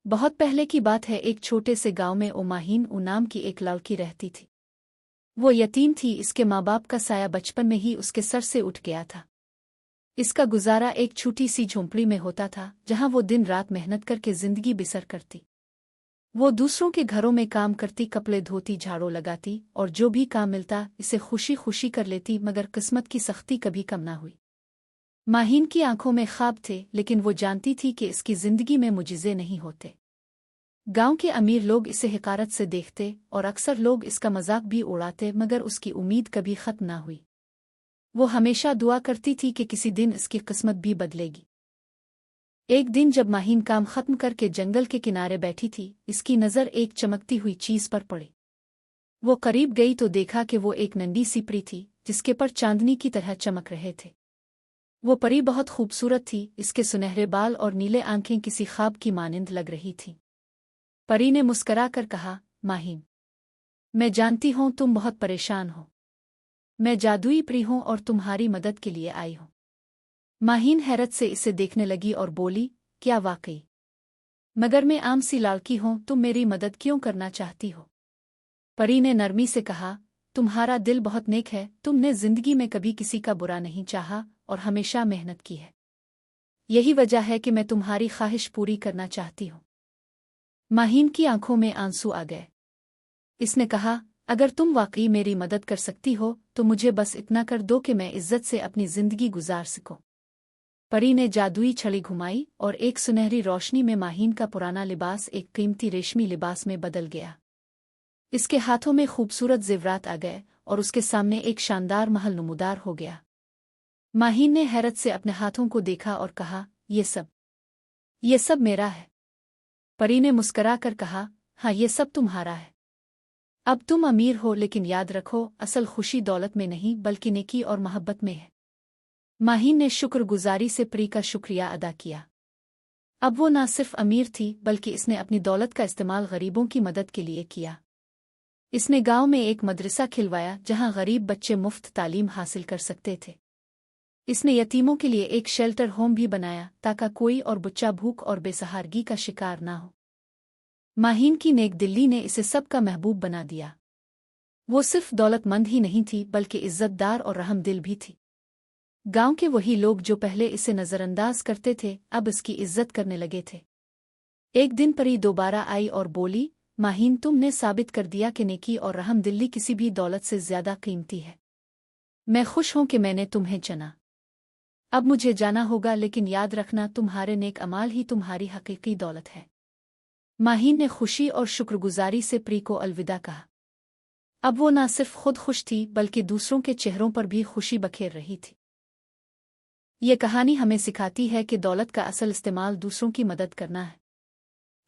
बहुत पहले की बात है, एक छोटे से गांव में माहीन नाम की एक लड़की रहती थी। वो यतीम थी, इसके माँ बाप का साया बचपन में ही उसके सर से उठ गया था। इसका गुजारा एक छोटी सी झोंपड़ी में होता था, जहां वो दिन रात मेहनत करके जिंदगी बसर करती। वो दूसरों के घरों में काम करती, कपड़े धोती, झाड़ू लगाती और जो भी काम मिलता इसे खुशी खुशी कर लेती, मगर किस्मत की सख्ती कभी कम ना हुई। माहीन की आंखों में ख्वाब थे, लेकिन वो जानती थी कि इसकी जिंदगी में मुजिज़े नहीं होते। गांव के अमीर लोग इसे हिकारत से देखते और अक्सर लोग इसका मजाक भी उड़ाते, मगर उसकी उम्मीद कभी खत्म ना हुई। वो हमेशा दुआ करती थी कि किसी दिन इसकी किस्मत भी बदलेगी। एक दिन जब माहीन काम खत्म करके जंगल के किनारे बैठी थी, इसकी नज़र एक चमकती हुई चीज पर पड़ी। वो करीब गई तो देखा कि वो एक नंदी सी परी थी, जिसके पर चांदनी की तरह चमक रहे थे। वो परी बहुत खूबसूरत थी, इसके सुनहरे बाल और नीले आंखें किसी ख्वाब की मानिंद लग रही थीं। परी ने मुस्करा कर कहा, माहीन, मैं जानती हूँ तुम बहुत परेशान हो। मैं जादुई परी हूँ और तुम्हारी मदद के लिए आई हूँ। माहीन हैरत से इसे देखने लगी और बोली, क्या वाकई? मगर मैं आम सी लड़की हूँ, तुम मेरी मदद क्यों करना चाहती हो? परी ने नरमी से कहा, तुम्हारा दिल बहुत नेक है, तुमने जिंदगी में कभी किसी का बुरा नहीं चाहा और हमेशा मेहनत की है। यही वजह है कि मैं तुम्हारी ख्वाहिश पूरी करना चाहती हूँ। माहीन की आंखों में आंसू आ गए। इसने कहा, अगर तुम वाकई मेरी मदद कर सकती हो तो मुझे बस इतना कर दो कि मैं इज्जत से अपनी जिंदगी गुजार सकूं। परी ने जादुई छड़ी घुमाई और एक सुनहरी रोशनी में माहीन का पुराना लिबास एक कीमती रेशमी लिबास में बदल गया। इसके हाथों में खूबसूरत जेवरात आ गए और उसके सामने एक शानदार महल नमूदार हो गया। माहीन ने हैरत से अपने हाथों को देखा और कहा, ये सब मेरा है। परी ने मुस्करा कर कहा, हाँ, ये सब तुम्हारा है। अब तुम अमीर हो, लेकिन याद रखो, असल खुशी दौलत में नहीं बल्कि नेकी और मोहब्बत में है। माहीन ने शुक्रगुजारी से परी का शुक्रिया अदा किया। अब वो ना सिर्फ अमीर थी, बल्कि इसने अपनी दौलत का इस्तेमाल गरीबों की मदद के लिए किया। इसने गांव में एक मदरसा खिलवाया जहां गरीब बच्चे मुफ्त तालीम हासिल कर सकते थे। इसने यतीमों के लिए एक शेल्टर होम भी बनाया ताकि कोई और बच्चा भूख और बेसहारगी का शिकार ना हो। माहीन की नेक दिल्ली ने इसे सबका महबूब बना दिया। वो सिर्फ दौलतमंद ही नहीं थी, बल्कि इज्जतदार और रहम दिल भी थी। गांव के वही लोग जो पहले इसे नजरअंदाज करते थे, अब इसकी इज्जत करने लगे थे। एक दिन परी दोबारा आई और बोली, माहीन, तुमने साबित कर दिया कि नेकी और रहम दिल्ली किसी भी दौलत से ज्यादा कीमती है। मैं खुश हूं कि मैंने तुम्हें चुना। अब मुझे जाना होगा, लेकिन याद रखना, तुम्हारे नेक अमाल ही तुम्हारी हकीकी दौलत है। माहीन ने खुशी और शुक्रगुजारी से परी को अलविदा कहा। अब वो ना सिर्फ खुद खुश थी, बल्कि दूसरों के चेहरों पर भी खुशी बखेर रही थी। ये कहानी हमें सिखाती है कि दौलत का असल इस्तेमाल दूसरों की मदद करना है।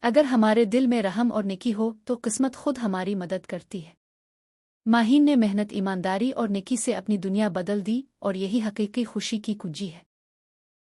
अगर हमारे दिल में रहम और नेकी हो तो किस्मत खुद हमारी मदद करती है। माहीन ने मेहनत, ईमानदारी और नेकी से अपनी दुनिया बदल दी और यही हकीकी खुशी की कुंजी है।